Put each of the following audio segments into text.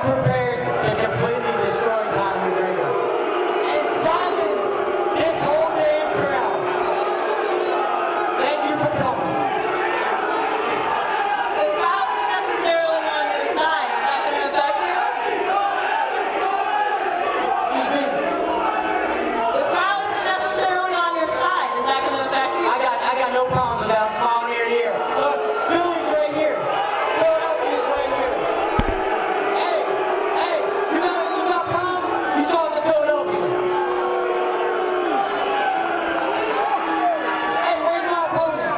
I'm prepared to completely destroy Conor McGregor. And silence this whole damn crowd. Thank you for coming. The crowd isn't necessarily on your side. Is that going to affect you? Excuse me. The crowd isn't necessarily on your side. Is that going to affect you? I got no problems with that. I'm smiling ear to ear. Look, Philly's right here. Philadelphia's right here. Hey, you got problems? You talk to Philadelphia. Hey, where's my opponent?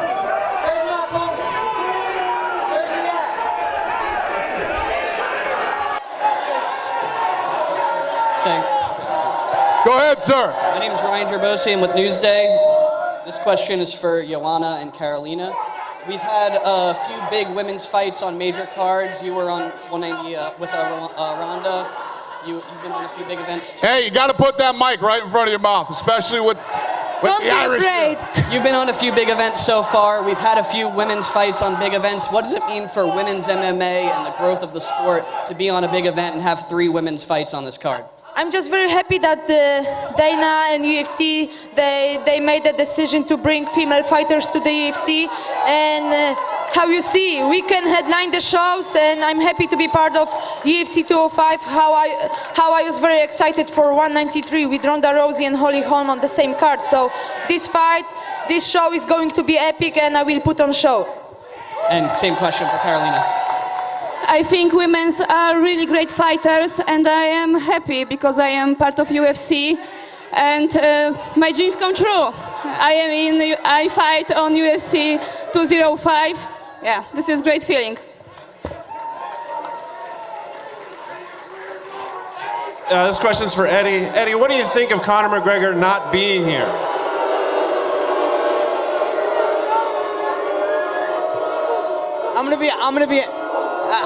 Where's my opponent? Where's he at? Okay. Go ahead, sir. My name is Ryan Gerbosi. I'm with Newsday. This question is for Joanna and Karolina. We've had a few big women's fights on major cards. You were on 190 with Ronda. You've been on a few big events too. Hey, you got to put that mic right in front of your mouth, especially with Don't the be Irish. afraid. You've been on a few big events so far. We've had a few women's fights on big events. What does it mean for women's MMA and the growth of the sport to be on a big event and have 3 women's fights on this card? I'm just very happy that Dana and UFC, they made the decision to bring female fighters to the UFC. And how you see, we can headline the shows, and I'm happy to be part of UFC 205. How I was very excited for 193 with Ronda Rousey and Holly Holm on the same card. So this show is going to be epic, and I will put on show. And same question for Karolina. I think women are really great fighters, and I am happy because I am part of UFC, and my dreams come true. I fight on UFC 205. Yeah, this is a great feeling. This question's for Eddie. Eddie, what do you think of Conor McGregor not being here?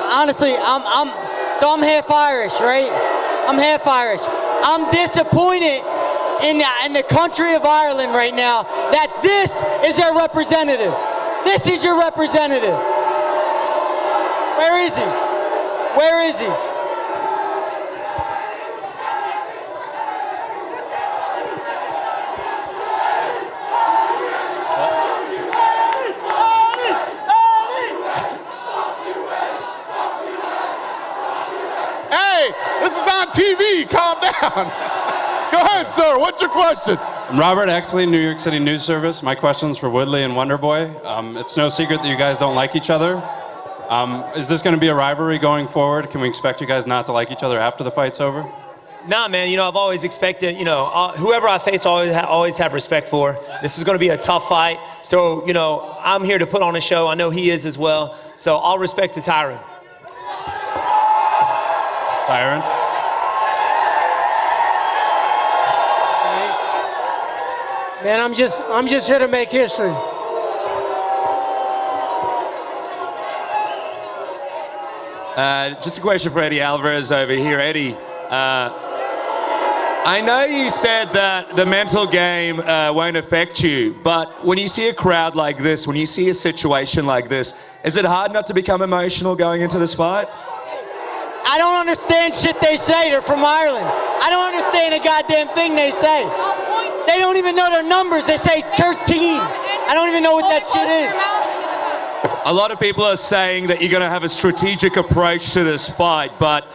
Honestly, I'm half Irish, right? I'm half Irish. I'm disappointed in the country of Ireland right now that this is their representative. This is your representative. Where is he? Where is he? Hey, this is on TV. Calm down. Go ahead, sir. What's your question? I'm Robert Exley, New York City News Service. My question's for Woodley and Wonderboy. It's no secret that you guys don't like each other. Is this going to be a rivalry going forward? Can we expect you guys not to like each other after the fight's over? Nah, man, I've always expected, whoever I face, always have respect for. This is going to be a tough fight. So, I'm here to put on a show. I know he is as well. So, all respect to Tyron. Tyron? Man, I'm just here to make history. Just a question for Eddie Alvarez over here. Eddie, I know you said that the mental game won't affect you, but when you see a crowd like this, when you see a situation like this, is it hard not to become emotional going into this fight? I don't understand shit they say. They're from Ireland. I don't understand a goddamn thing they say. They don't even know their numbers. They say 13. I don't even know what that shit is. A lot of people are saying that you're going to have a strategic approach to this fight, but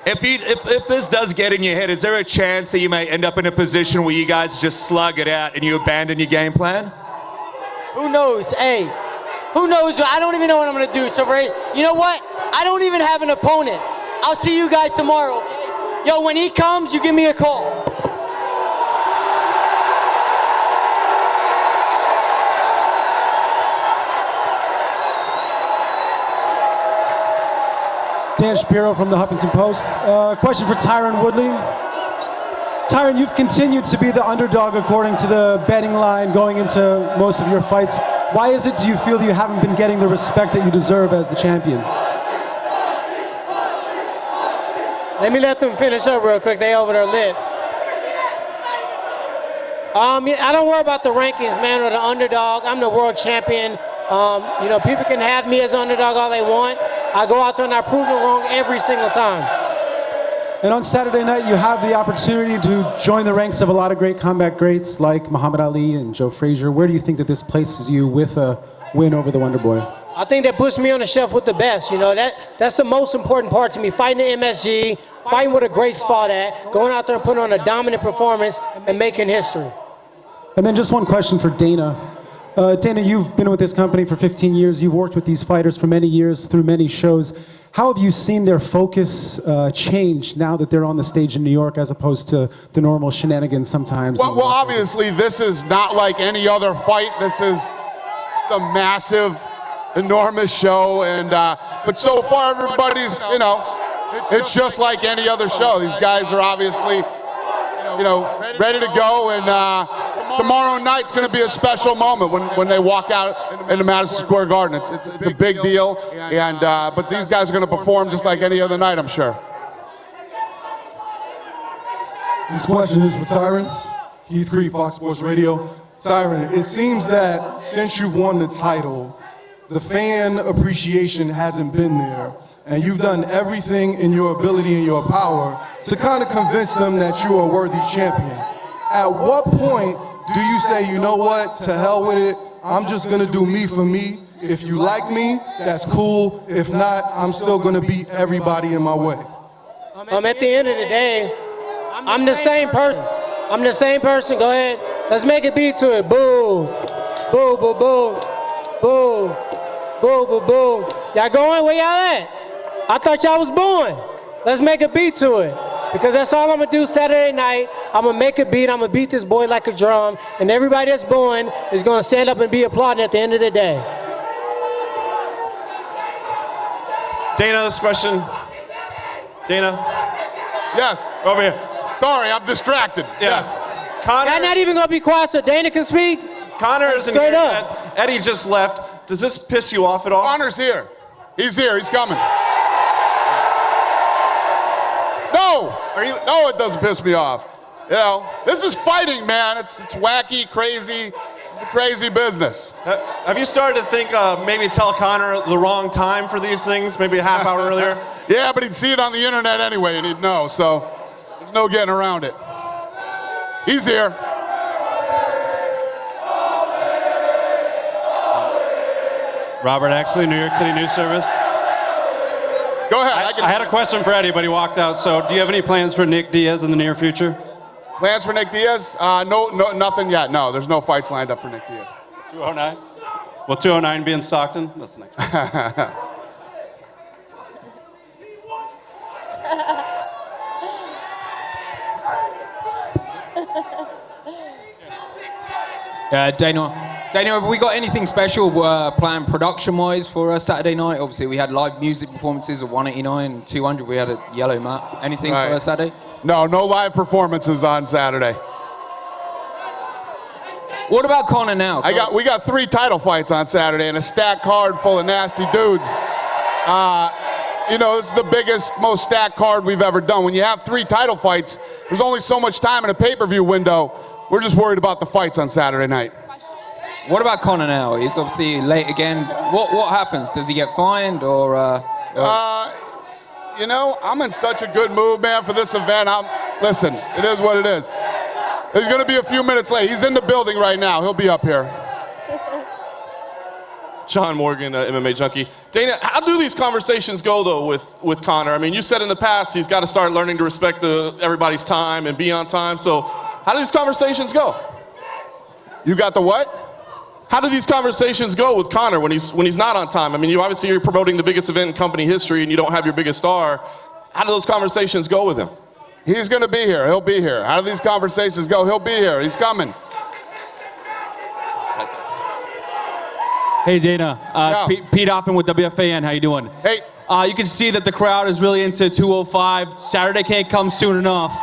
if this does get in your head, is there a chance that you may end up in a position where you guys just slug it out and you abandon your game plan? Who knows? Hey, who knows? I don't even know what I'm going to do. So, you know what? I don't even have an opponent. I'll see you guys tomorrow, okay? Yo, when he comes, you give me a call. Dan Shapiro from the Huffington Post. Question for Tyron Woodley. Tyron, you've continued to be the underdog according to the betting line going into most of your fights. Why is it, do you feel, that you haven't been getting the respect that you deserve as the champion? Let me let them finish up real quick. They over there lit. I don't worry about the rankings, man, or the underdog. I'm the world champion. People can have me as an underdog all they want. I go out there and I prove them wrong every single time. And on Saturday night, you have the opportunity to join the ranks of a lot of great combat greats like Muhammad Ali and Joe Frazier. Where do you think that this places you with a win over the Wonderboy? I think that puts me on the shelf with the best. You know, that's the most important part to me. Fighting the MSG, fighting where the greats fought at, going out there and putting on a dominant performance and making history. And then just one question for Dana. Dana, you've been with this company for 15 years. You've worked with these fighters for many years through many shows. How have you seen their focus change now that they're on the stage in New York as opposed to the normal shenanigans sometimes? Well, obviously, this is not like any other fight. This is a massive, enormous show. And but so far, everybody's, you know, it's just like any other show. These guys are obviously, you know, ready to go. And tomorrow night's going to be a special moment when they walk out into Madison Square Garden. It's a big deal, and but these guys are going to perform just like any other night, I'm sure. This question is for Tyron. Keith Creed, Fox Sports Radio. Tyron, it seems that since you've won the title, the fan appreciation hasn't been there, and you've done everything in your ability and your power to kind of convince them that you are a worthy champion. At what point do you say, you know what, to hell with it, I'm just gonna do me for me. If you like me, that's cool. If not, I'm still gonna beat everybody in my way. At the end of the day, I'm the same person. I'm the same person. Go ahead. Let's make a beat to it. Boo. Boo, boo, boo. Boo. Boo, boo, boo. Y'all going? Where y'all at? I thought y'all was booing. Let's make a beat to it. Because that's all I'm going to do Saturday night. I'm going to make a beat. I'm going to beat this boy like a drum. And everybody that's booing is going to stand up and be applauding at the end of the day. Dana, this question. Dana? Yes. Over here. Sorry, I'm distracted. Yes. Conor, I'm not even going to be quiet so Dana can speak. Conor isn't Straight here up. yet. Eddie just left. Does this piss you off at all? Conor's here. He's here. He's coming. No. No, it doesn't piss me off. You know, this is fighting, man. It's wacky, crazy. It's a crazy business. Have you started to think maybe tell Conor the wrong time for these things, maybe a half hour earlier? Yeah, but he'd see it on the internet anyway, and he'd know, so there's no getting around it. He's here. Robert Exley, New York City News Service. Go ahead. I had a question for Eddie, but he walked out. So do you have any plans for Nick Diaz in the near future? Plans for Nick Diaz? No, nothing yet. No, there's no fights lined up for Nick Diaz. 209? Will 209 be in Stockton? That's the next one. Dana, have we got anything special planned production-wise for Saturday night? Obviously, we had live music performances at 189 and 200. We had a yellow mat. Anything for Saturday? No live performances on Saturday. What about Conor now? We got 3 title fights on Saturday and a stacked card full of nasty dudes. You know, this is the biggest, most stacked card we've ever done. When you have 3 title fights, there's only so much time in a pay-per-view window. We're just worried about the fights on Saturday night. What about Conor now? He's obviously late again. What happens? Does he get fined or? You know, I'm in such a good mood, man, for this event. Listen, it is what it is. He's going to be a few minutes late. He's in the building right now. He'll be up here. John Morgan, MMA Junkie. Dana, how do these conversations go, though, with Conor? I mean, you said in the past he's got to start learning to respect everybody's time and be on time. So how do these conversations go? You got the what? How do these conversations go with Conor when he's not on time? I mean, you're promoting the biggest event in company history and you don't have your biggest star. How do those conversations go with him? He's going to be here. He'll be here. How do these conversations go? He'll be here. He's coming. Hey, Dana. It's Pete Hoffman with WFAN. How you doing? Hey. You can see that the crowd is really into 205. Saturday can't come soon enough.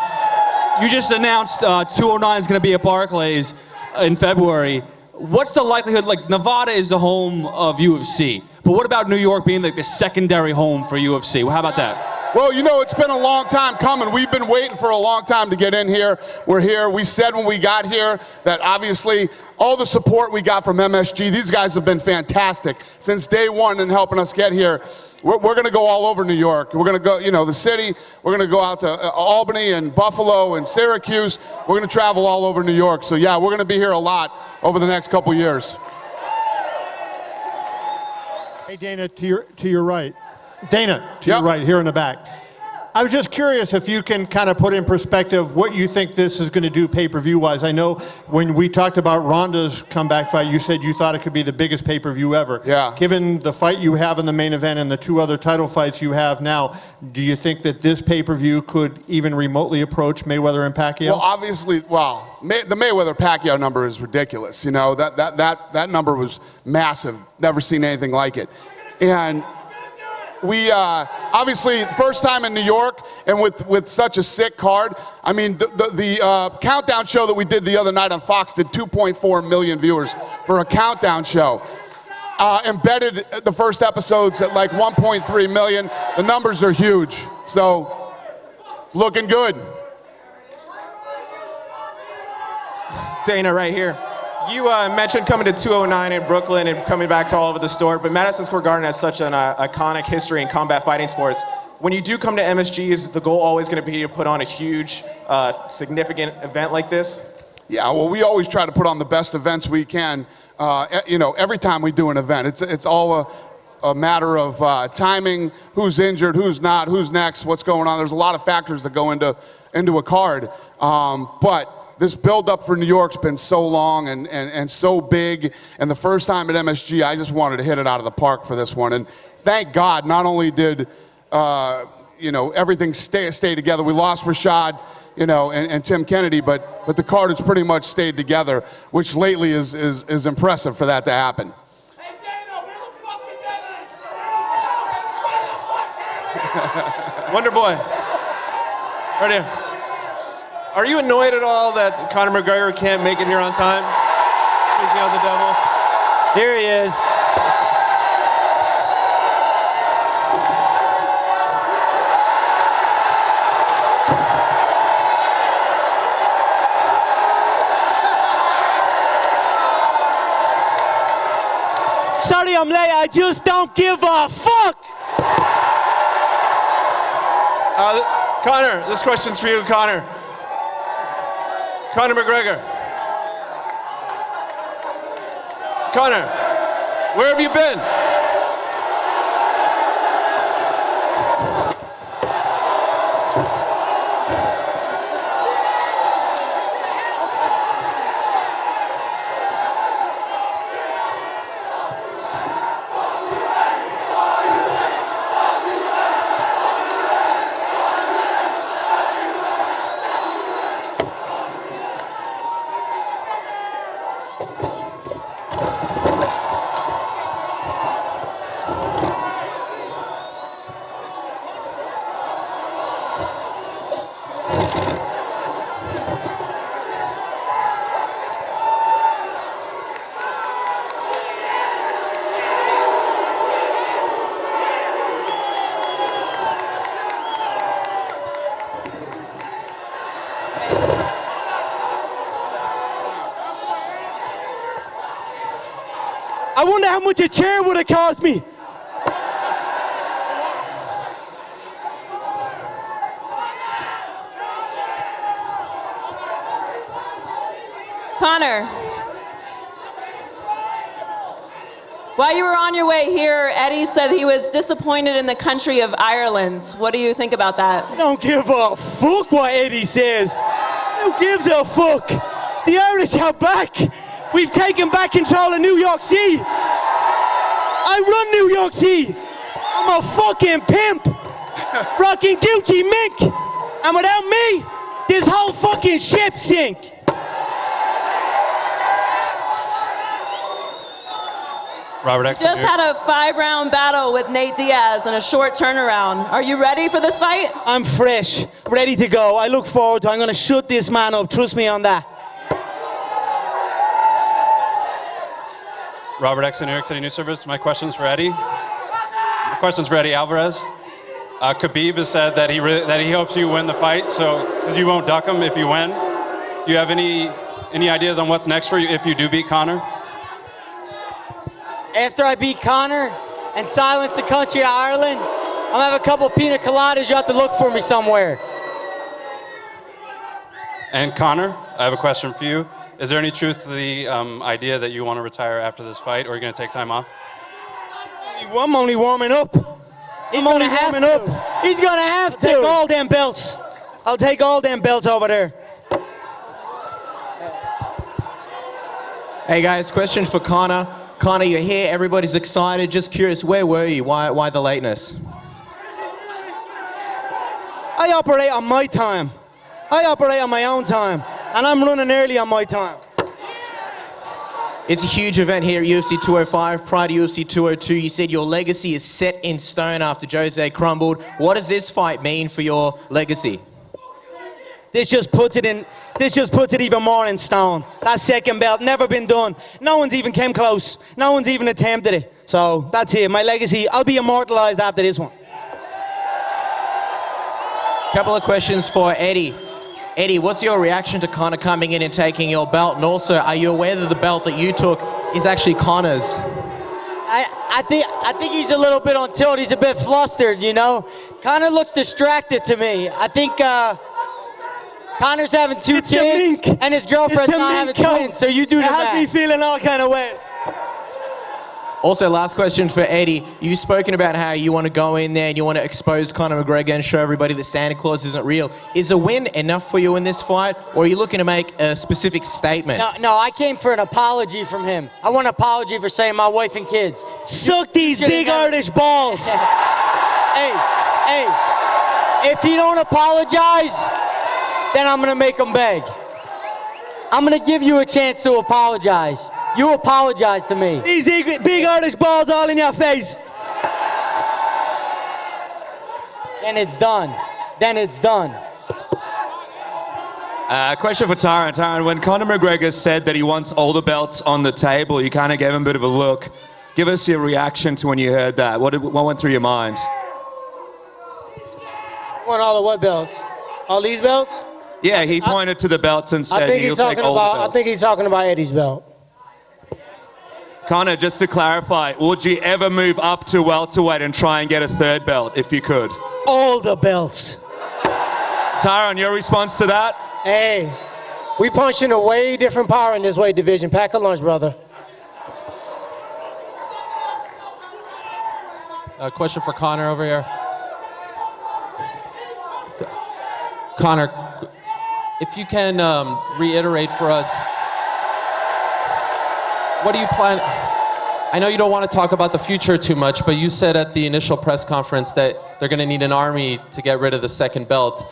You just announced 209 is going to be at Barclays in February. What's the likelihood, like Nevada is the home of UFC, but what about New York being like the secondary home for UFC? Well, how about that? Well, you know, it's been a long time coming. We've been waiting for a long time to get in here. We're here. We said when we got here that obviously all the support we got from MSG, these guys have been fantastic since day one in helping us get here. We're going to go all over New York. We're going to go, you know, the city. We're going to go out to Albany and Buffalo and Syracuse. We're going to travel all over New York. So, yeah, we're going to be here a lot over the next couple years. Hey, Dana, to your right. Dana, to your right, here in the back. I was just curious if you can kind of put in perspective what you think this is going to do pay-per-view-wise. I know when we talked about Ronda's comeback fight, you said you thought it could be the biggest pay-per-view ever. Yeah. Given the fight you have in the main event and the two other title fights you have now, do you think that this pay-per-view could even remotely approach Mayweather and Pacquiao? Well, obviously, the Mayweather-Pacquiao number is ridiculous. You know, that number was massive. Never seen anything like it. And we obviously first time in New York and with such a sick card. I mean, the countdown show that we did the other night on Fox did 2.4 million viewers for a countdown show. Embedded the first episodes at like 1.3 million. The numbers are huge, so looking good. Dana, right here. You mentioned coming to 209 in Brooklyn and coming back to all over the store, but Madison Square Garden has such an iconic history in combat fighting sports. When you do come to MSG, is the goal always going to be to put on a huge, significant event like this? Yeah, well, we always try to put on the best events we can. You know, every time we do an event, it's all a matter of timing, who's injured, who's not, who's next, what's going on. There's a lot of factors that go into a card, but this build-up for New York's been so long and so big, and the first time at MSG, I just wanted to hit it out of the park for this one. And thank God, not only did you know, everything stay together. We lost Rashad, you know, and Tim Kennedy, but the card has pretty much stayed together, which lately is impressive for that to happen. Wonderboy, right here. Are you annoyed at all that Conor McGregor can't make it here on time? Speaking of the devil. Here he is. Sorry I'm late, I just don't give a fuck! Conor, this question's for you, Conor. Conor McGregor. Conor, where have you been? I wonder how much a chair would have cost me. Conor, while you were on your way here, Eddie said he was disappointed in the country of Ireland. What do you think about that? I don't give a fuck what Eddie says. Who gives a fuck? The Irish are back. We've taken back control of New York City. I run New York City. I'm a fucking pimp. Rocking Gucci Mink. And without me, this whole fucking ship sink. Robert X. Just had a 5-round battle with Nate Diaz in a short turnaround. Are you ready for this fight? I'm fresh, ready to go. I look forward to it. I'm gonna shut this man up. Trust me on that. Robert X. New York City News Service. My question's for Eddie. My question's for Eddie Alvarez. Khabib has said that he hopes you win the fight, so because you won't duck him if you win. Do you have any ideas on what's next for you if you do beat Conor? After I beat Conor and silence the country of Ireland, I'm gonna have a couple pina coladas. You have to look for me somewhere. And Conor, I have a question for you. Is there any truth to the idea that you want to retire after this fight, or are you going to take time off? I'm only warming up. He's gonna have to. He's gonna have to. Take all them belts. I'll take all them belts over there. Hey guys, question for Conor. Conor, you're here, everybody's excited. Just curious, where were you? Why the lateness? I operate on my time. I operate on my own time. And I'm running early on my time. It's a huge event here at UFC 205. Prior to UFC 202, you said your legacy is set in stone after Jose crumbled. What does this fight mean for your legacy? This just puts it even more in stone. That second belt, never been done. No one's even came close. No one's even attempted it. So that's it. My legacy, I'll be immortalized after this one. Couple of questions for Eddie. Eddie, what's your reaction to Conor coming in and taking your belt? And also, are you aware that the belt that you took is actually Conor's? I think he's a little bit on tilt. He's a bit flustered, you know. Conor looks distracted to me. I think Conor's having two kids, and his girlfriend's not having twins. So you do the math. It has me feeling all kind of ways. Also, last question for Eddie. You've spoken about how you want to go in there and you want to expose Conor McGregor and show everybody that Santa Claus isn't real. Is a win enough for you in this fight, or are you looking to make a specific statement? No, I came for an apology from him. I want an apology for saying my wife and kids. Suck these big Irish balls. Hey, if he don't apologize, then I'm gonna make him beg. I'm gonna give you a chance to apologize. You apologize to me. These big Irish balls all in your face. Then it's done. Question for Tyron. Tyron, when Conor McGregor said that he wants all the belts on the table, you kind of gave him a bit of a look. Give us your reaction to when you heard that. What went through your mind? I want all the what belts? All these belts? Yeah, he pointed to the belts and said he'll take all the belts. I think he's talking about Eddie's belt. Conor, just to clarify, would you ever move up to welterweight and try and get a third belt if you could? All the belts. Tyron, your response to that? Hey, we punching a way different power in this weight division. Pack a lunch, brother. A question for Conor over here. Conor, if you can reiterate for us, what do you plan? I know you don't want to talk about the future too much, but you said at the initial press conference that they're going to need an army to get rid of the second belt.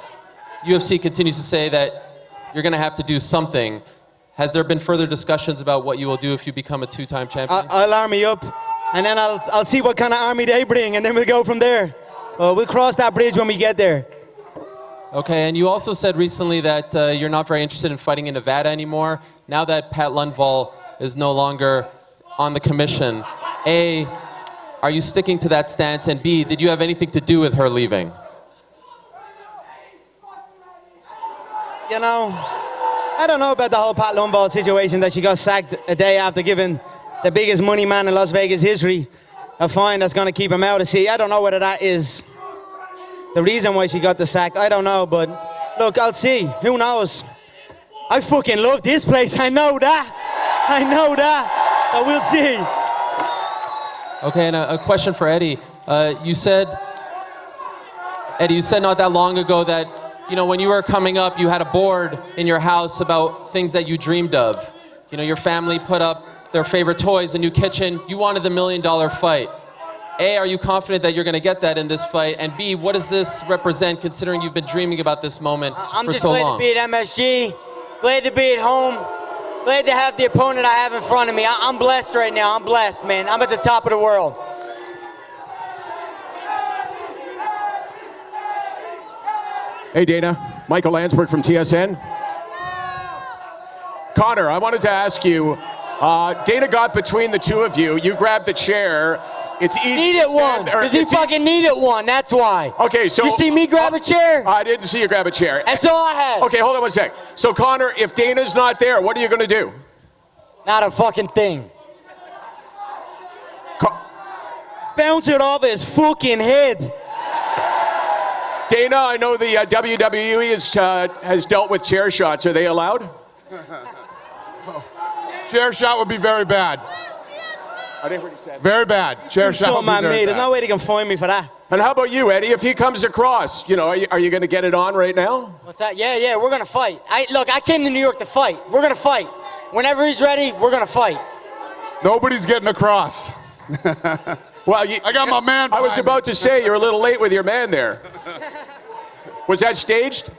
UFC continues to say that you're going to have to do something. Has there been further discussions about what you will do if you become a two-time champion? I'll army up, and then I'll see what kind of army they bring, and then we'll go from there. We'll cross that bridge when we get there. Okay, and you also said recently that you're not very interested in fighting in Nevada anymore. Now that Pat Lundvall is no longer on the commission, A, are you sticking to that stance? And B, did you have anything to do with her leaving? You know, I don't know about the whole Pat Lundvall situation that she got sacked a day after giving the biggest money man in Las Vegas history a fine that's going to keep him out of sea. I don't know whether that is the reason why she got the sack. I don't know, but look, I'll see. Who knows? I fucking love this place. I know that. So we'll see. Okay, and a question for Eddie. You said not that long ago that, you know, when you were coming up, you had a board in your house about things that you dreamed of. You know, your family put up their favorite toys, a new kitchen. You wanted the $1 million fight. A, are you confident that you're going to get that in this fight? And B, what does this represent, considering you've been dreaming about this moment for so long? I'm just glad to be at MSG, glad to be at home, glad to have the opponent I have in front of me. I'm blessed right now. I'm blessed, man. I'm at the top of the world. Hey, Dana. Michael Landsberg from TSN. Conor, I wanted to ask you, Dana got between the two of you. You grabbed the chair, It's easy. Needed one. Because he fucking needed one. That's why. Okay, so you see me grab a chair? I didn't see you grab a chair. That's all I had. Okay, hold on one sec. So Conor, if Dana's not there, what are you gonna do? Not a fucking thing. Bounce it off his fucking head. Dana, I know the WWE has dealt with chair shots. Are they allowed? Chair shot would be very bad. I didn't hear what he said. Very bad. Chair shot would be very bad. There's no way they can find me for that. And how about you, Eddie? If he comes across, are you going to get it on right now? What's that? Yeah, we're going to fight. Look, I came to New York to fight. We're going to fight. Whenever he's ready, we're going to fight. Nobody's getting across. Well, I got my man. I was about to say, you're a little late with your man there. Was that staged?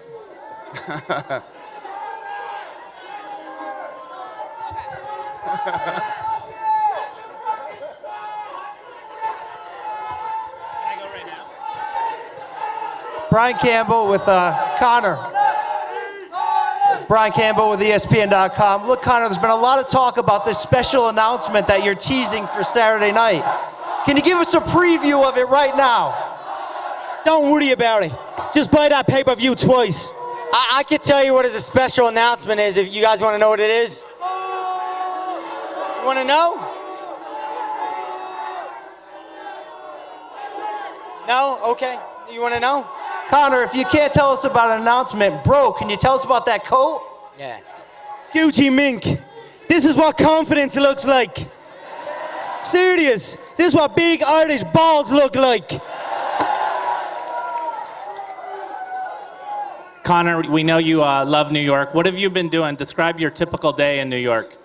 Brian Campbell with Conor. Brian Campbell with ESPN.com. Look, Conor, there's been a lot of talk about this special announcement that you're teasing for Saturday night. Can you give us a preview of it right now? Don't worry about it. Just buy that pay-per-view twice. I can tell you what a special announcement is if you guys want to know what it is. You want to know? No? Okay. You want to know? Conor, if you can't tell us about an announcement, bro, can you tell us about that coat? Yeah. Gucci Mink. This is what confidence looks like. Serious. This is what big Irish balls look like. Conor, we know you love New York. What have you been doing? Describe your typical day in New York.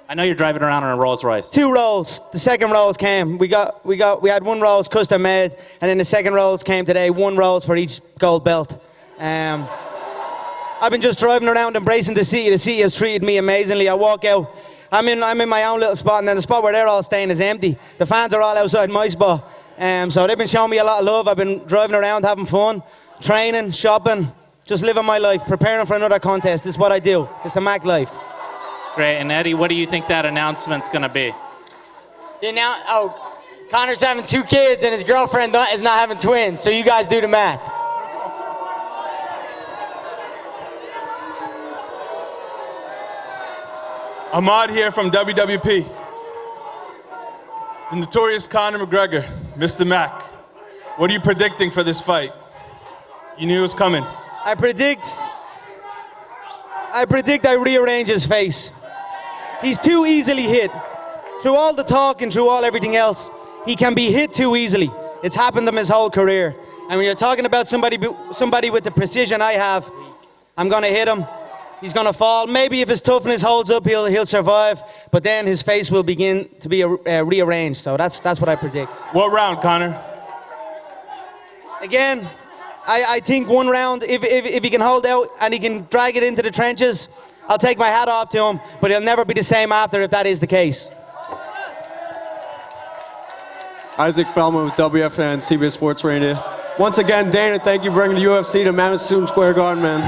I know you're driving around in a Rolls Royce. 2 rolls. The second rolls came. We had 1 rolls custom made, and then the second rolls came today. 1 rolls for each gold belt. I've been just driving around embracing the city. The city has treated me amazingly. I walk out. I'm in my own little spot, and then the spot where they're all staying is empty. The fans are all outside my spot. So they've been showing me a lot of love. I've been driving around, having fun, training, shopping, just living my life, preparing for another contest. This is what I do. It's the Mac life. Great. And Eddie, what do you think that announcement's going to be? Conor's having 2 kids, and his girlfriend is not having twins. So you guys do the math. Ahmad here from WWP. The notorious Conor McGregor, Mr. Mac. What are you predicting for this fight? You knew it was coming. I predict I rearrange his face. He's too easily hit. Through all the talk and through all everything else, he can be hit too easily. It's happened to him his whole career. And when you're talking about somebody with the precision I have, I'm gonna hit him. He's gonna fall. Maybe if his toughness holds up, he'll survive. But then his face will begin to be rearranged. So that's what I predict. What round, Conor? Again, I think 1 round. If he can hold out and he can drag it into the trenches, I'll take my hat off to him. But he'll never be the same after if that is the case. Isaac Feldman with WFN, CBS Sports Radio. Once again, Dana, thank you for bringing the UFC to Madison Square Garden, man.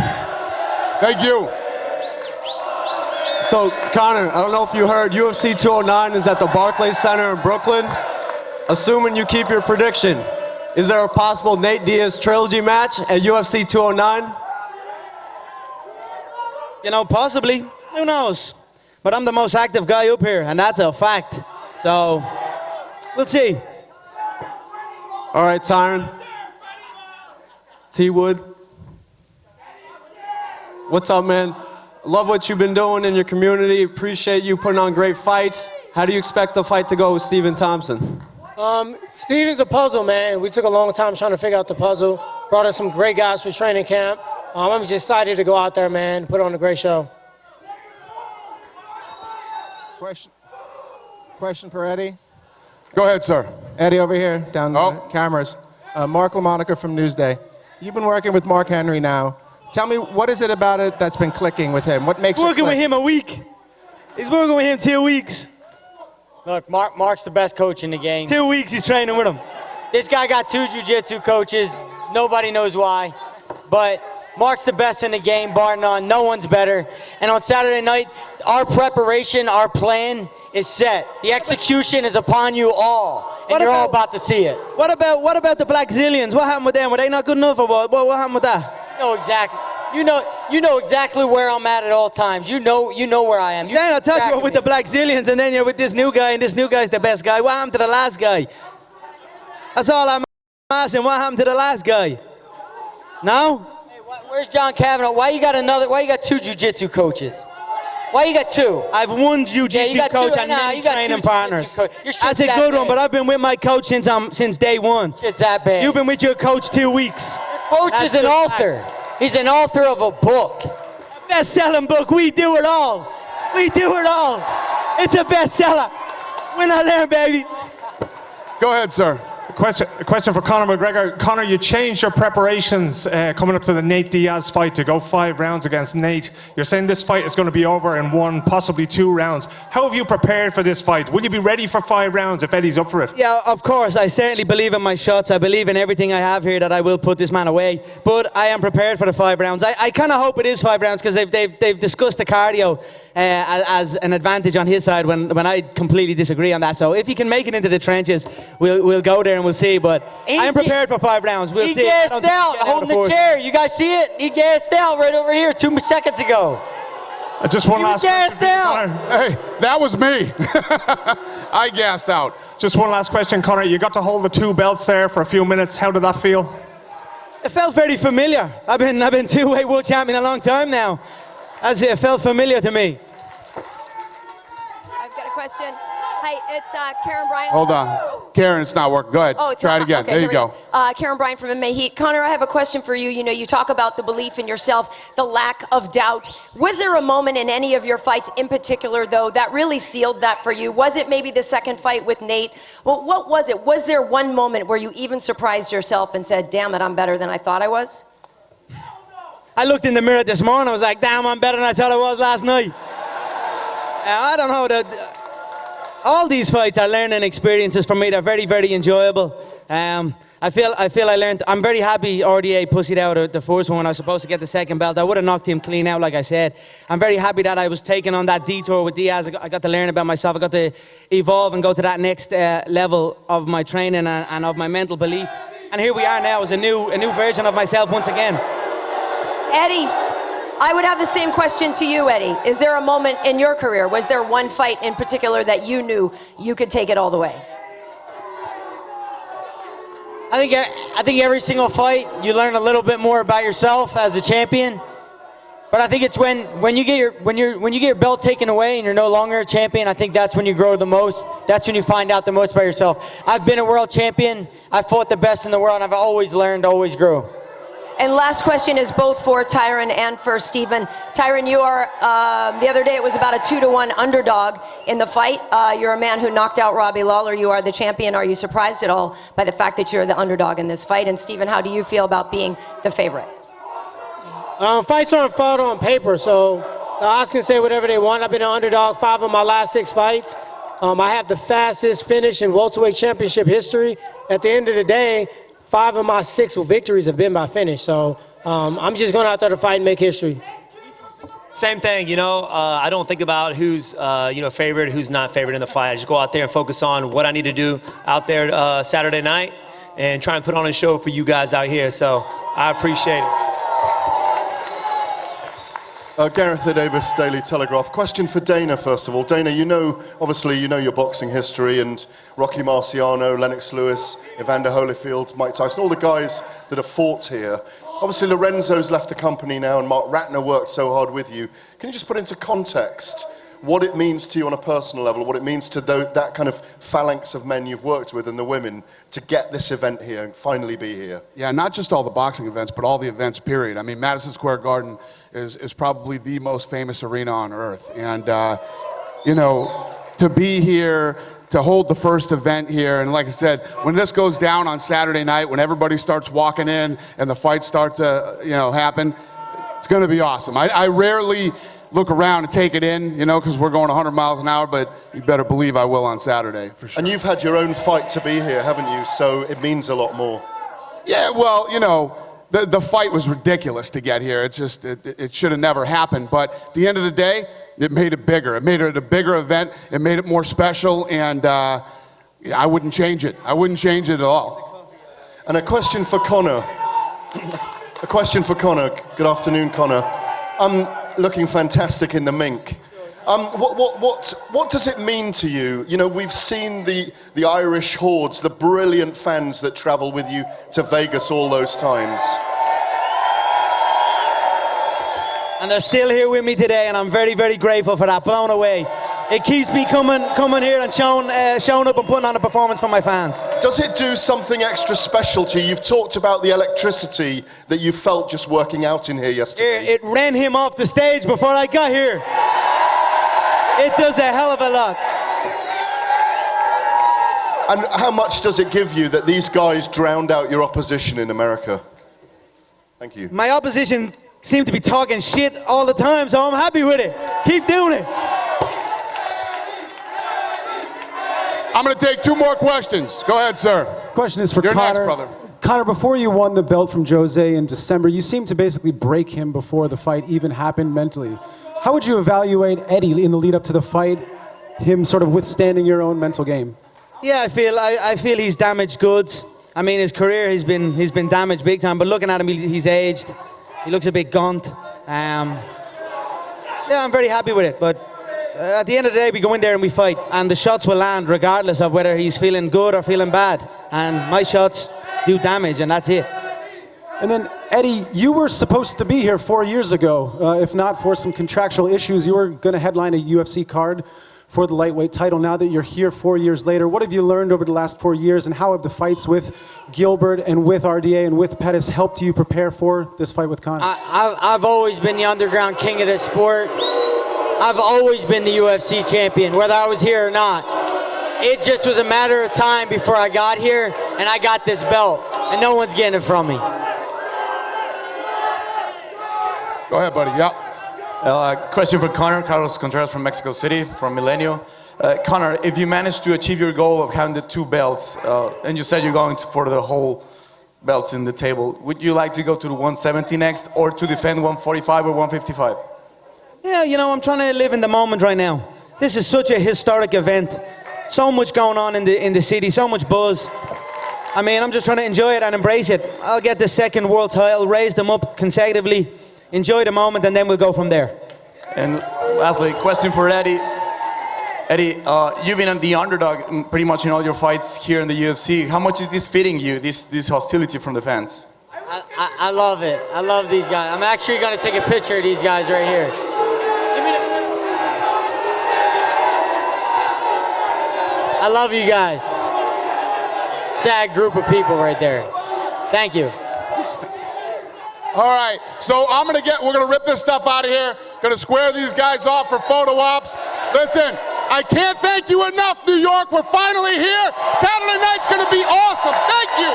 Thank you. So, Conor, I don't know if you heard, UFC 209 is at the Barclays Center in Brooklyn. Assuming you keep your prediction, is there a possible Nate Diaz trilogy match at UFC 209? Possibly. Who knows? But I'm the most active guy up here, and that's a fact. So, we'll see. All right, Tyron. T. Wood. What's up, man? Love what you've been doing in your community. Appreciate you putting on great fights. How do you expect the fight to go with Stephen Thompson? Steven's a puzzle, man. We took a long time trying to figure out the puzzle. Brought in some great guys for training camp. I'm just excited to go out there, man, put on a great show. Question for Eddie. Go ahead, sir. Eddie over here, down the cameras. Mark LaMonica from Newsday. You've been working with Mark Henry now. Tell me, what is it about it that's been clicking with him? What makes it working click? with him a week. He's working with him 2 weeks. Look, Mark's the best coach in the game. 2 weeks he's training with him. This guy got 2 jiu-jitsu coaches. Nobody knows why. But Mark's the best in the game, bar none. No one's better. And on Saturday night, our preparation, our plan is set. The execution is upon you all. and you're all about to see it. What about the Black Zillions? What happened with them? Were they not good enough, or what happened with that? No, exactly. You know exactly where I'm at all times. You know where I am. Saying I touched you with the Black Zillions, and then you're with this new guy, and this new guy's the best guy. What happened to the last guy? That's all I'm asking. What happened to the last guy? No? Hey, where's John Kavanaugh? Why you got two jiu-jitsu coaches? Why you got two? I've one jiu-jitsu coach and many training partners. That's a good one, but I've been with my coach since day one. Shit's that bad. You've been with your coach 2 weeks. Your coach is an author. He's an author of a book. Best-selling book. We do it all. We do it all. It's a bestseller. When I learn, baby. Go ahead, sir. A question for Conor McGregor. Conor, you changed your preparations coming up to the Nate Diaz fight to go 5 rounds against Nate. You're saying this fight is going to be over in 1, possibly 2 rounds. How have you prepared for this fight? Will you be ready for 5 rounds if Eddie's up for it? Yeah, of course. I certainly believe in my shots. I believe in everything I have here that I will put this man away. But I am prepared for the 5 rounds. I kind of hope it is 5 rounds because they've discussed the cardio as an advantage on his side when I completely disagree on that. So if he can make it into the trenches, we'll go there and we'll see. But I am prepared for 5 rounds. We'll he see. He gassed out holding the chair. You guys see it? He gassed out right over here 2 seconds ago. Just one last question. Hey, that was me. I gassed out. Just one last question, Conor. You got to hold the 2 belts there for a few minutes. How did that feel? It felt very familiar. I've been 2-weight world champion a long time now. It felt familiar to me. I've got a question. Hi, it's Karyn Bryant. Hold on. Karyn, it's not working. Go ahead. Oh, it's Try not, it again. Okay, there you go. Karyn Bryant from MMA H.E.A.T. Conor, I have a question for you. You know, you talk about the belief in yourself, the lack of doubt. Was there a moment in any of your fights in particular, though, that really sealed that for you? Was it maybe the second fight with Nate? Well, what was it? Was there one moment where you even surprised yourself and said, damn it, I'm better than I thought I was? I looked in the mirror this morning. I was like, damn, I'm better than I thought I was last night. I don't know. All these fights are learning experiences for me. They're very, very enjoyable. I feel I learned. I'm very happy RDA pussied out the first one when I was supposed to get the second belt. I would have knocked him clean out, like I said. I'm very happy that I was taken on that detour with Diaz. I got to learn about myself. I got to evolve and go to that next level of my training and of my mental belief. And here we are now as a new version of myself once again. Eddie, I would have the same question to you, Eddie. Is there a moment in your career, was there one fight in particular that you knew you could take it all the way? I think every single fight you learn a little bit more about yourself as a champion. But I think it's when you get your belt taken away and you're no longer a champion, I think that's when you grow the most. That's when you find out the most about yourself. I've been a world champion. I fought the best in the world, and I've always learned, always grew. And last question is both for Tyron and for Stephen. Tyron, you are, the other day it was about a 2-1 underdog in the fight. You're a man who knocked out Robbie Lawler. You are the champion. Are you surprised at all by the fact that you're the underdog in this fight? And Stephen, how do you feel about being the favorite? Fights aren't fought on paper, so the odds can say whatever they want. I've been an underdog 5 of my last 6 fights. I have the fastest finish in welterweight championship history. At the end of the day, 5 of my 6 victories have been by finish. So I'm just going out there to fight and make history. Same thing, you know. I don't think about who's favored, who's not favored in the fight. I just go out there and focus on what I need to do out there Saturday night and try and put on a show for you guys out here. So I appreciate it. Gareth Davis, Daily Telegraph. Question for Dana, first of all. Dana, obviously you know your boxing history, and Rocky Marciano, Lennox Lewis, Evander Holyfield, Mike Tyson, all the guys that have fought here. Obviously Lorenzo's left the company now, and Mark Ratner worked so hard with you. Can you just put into context what it means to you on a personal level, what it means to that kind of phalanx of men you've worked with and the women to get this event here and finally be here? Yeah, not just all the boxing events, but all the events, period. I mean, Madison Square Garden is probably the most famous arena on earth. And, to be here, to hold the first event here, and like I said, when this goes down on Saturday night, when everybody starts walking in and the fights start to, happen, it's going to be awesome. I rarely look around and take it in, because we're going 100 miles an hour, but you better believe I will on Saturday, for sure. And you've had your own fight to be here, haven't you? So it means a lot more. Yeah, well, the fight was ridiculous to get here. It's just, it should have never happened. But at the end of the day, it made it bigger. It made it a bigger event. It made it more special. And I wouldn't change it. I wouldn't change it at all. And a question for Conor. A question for Conor. Good afternoon, Conor. Looking fantastic in the Mink. What does it mean to you? You know, we've seen the Irish hordes, the brilliant fans that travel with you to Vegas all those times. And they're still here with me today, and I'm very, very grateful for that. Blown away. It keeps me coming here and showing up and putting on a performance for my fans. Does it do something extra special to you? You've talked about the electricity that you felt just working out in here yesterday. It ran him off the stage before I got here. It does a hell of a lot. And how much does it give you that these guys drowned out your opposition in America? Thank you. My opposition seem to be talking shit all the time, so I'm happy with it. Keep doing it. I'm going to take 2 more questions. Go ahead, sir. Question is for You're Conor. next, brother. Conor, before you won the belt from Jose in December, you seemed to basically break him before the fight even happened mentally. How would you evaluate Eddie in the lead up to the fight, him sort of withstanding your own mental game? Yeah, I feel he's damaged goods. I mean, his career he's been damaged big time. But looking at him, he's aged. He looks a bit gaunt. Yeah, I'm very happy with it. But at the end of the day, we go in there and we fight, and the shots will land regardless of whether he's feeling good or feeling bad. And my shots do damage, and that's it. And then, Eddie, you were supposed to be here 4 years ago. If not for some contractual issues, you were going to headline a UFC card for the lightweight title. Now that you're here 4 years later, what have you learned over the last 4 years, and how have the fights with Gilbert and with RDA and with Pettis helped you prepare for this fight with Conor? I've always been the underground king of this sport. I've always been the UFC champion, whether I was here or not. It just was a matter of time before I got here, and I got this belt, and no one's getting it from me. Go ahead, buddy. Yep. Question for Conor. Carlos Contreras from Mexico City, from Milenio. Conor, if you manage to achieve your goal of having the 2 belts, and you said you're going for the whole belts in the table, would you like to go to the 170 next, or to defend 145 or 155? Yeah, you know, I'm trying to live in the moment right now. This is such a historic event. So much going on in the city, so much buzz. I mean, I'm just trying to enjoy it and embrace it. I'll get the 2nd world title, raise them up consecutively, enjoy the moment, and then we'll go from there. And lastly, question for Eddie. Eddie, you've been the underdog pretty much in all your fights here in the UFC. How much is this fitting you, this hostility from the fans? I love it. I love these guys. I'm actually going to take a picture of these guys right here. I love you guys. Sad group of people right there. Thank you. All right, so we're gonna rip this stuff out of here. Gonna square these guys off for photo ops. Listen, I can't thank you enough, New York. We're finally here. Saturday night's gonna be awesome. Thank you.